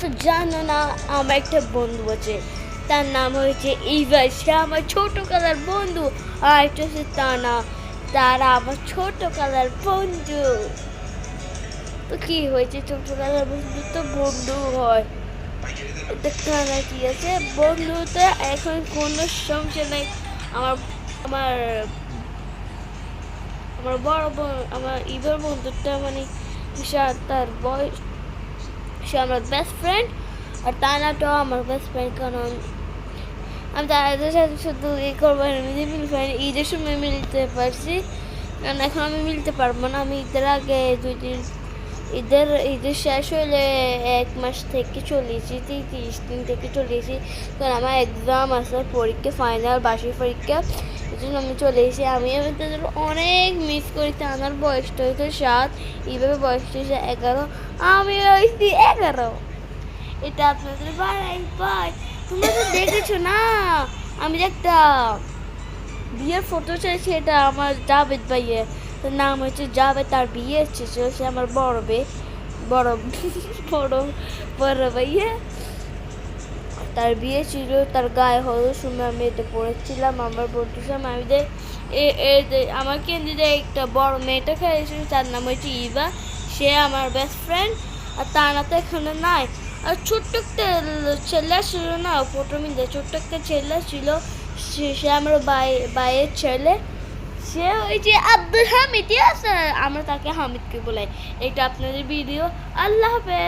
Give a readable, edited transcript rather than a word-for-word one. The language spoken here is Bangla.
তো জানো না, আমার একটা বন্ধু আছে, তার নাম হয়েছে ইভা। সে আমার ছোটবেলার বন্ধু। আর একটা হচ্ছে তানা, তারা আমার ছোটবেলার বন্ধু। তো কি হয়েছে, ছোটবেলার বন্ধু তো বন্ধু হয়। এটা কেন কি আছে, বন্ধুতে এখন কোনো সমস্যা নাই। আমার আমার আমার বড় বোন, আমার ইভার বন্ধুটা মানে তার বয়স, সে আমার বেস্ট ফ্রেন্ড। আর তানাটাও আমার বেস্ট ফ্রেন্ড, কারণ আমি তাদের সাথে শুধু এই করবো মিলতে পারি, ঈদের সময় মিলতে পারছি। কারণ এখন আমি মিলতে পারবো না। আমি ঈদের আগে 2 দিন, ঈদের শেষ হলে 1 মাস থেকে চলেছি, 30 দিন থেকে চলেছি। কারণ আমার এক্সাম আছে, পরীক্ষা, ফাইনাল বার্ষিক পরীক্ষা, এই জন্য আমি চলে এসেছি। আমি তাদের অনেক মিস করি। তানার বয়সটা হয়তো 7, এইভাবে বয়সটা হয়েছে 11, আমি হয়েছি 11। এটা আপনাদের বাড়াই পাই। তোমরা তো দেখেছো না, আমি যে একটা বিয়ের ফটো চাইছি, এটা আমার জাভেদ ভাইয়ের। তার নাম হচ্ছে জাভেদ, তার বিয়ে এসেছিল। সে আমার বড় বড় বড় বড় ভাইয়া। তার বিয়ে ছিল, তার গায়ে হলুদ সময় আমি এটা পড়েছিলাম আমার বন্ধুর সামনে। আমি যে আমার কেন্দ্রে একটা বড় মেয়েটা খেয়েছিল, তার নাম হচ্ছে ইভা। সে আমার বেস্ট ফ্রেন্ড। আর তারা তো এখানে নাই। আর ছোট্ট একটা ছেলে ছিল না, ফটো মিলে ছোট্ট একটা ছেলে ছিল, সে আমার ভাইয়ের ছেলে। সে ওই যে আব্দুল হামিদ আছে, আমরা তাকে হামিদকে বলাই। এটা আপনাদের ভিডিও। আল্লাহ হাফেজ।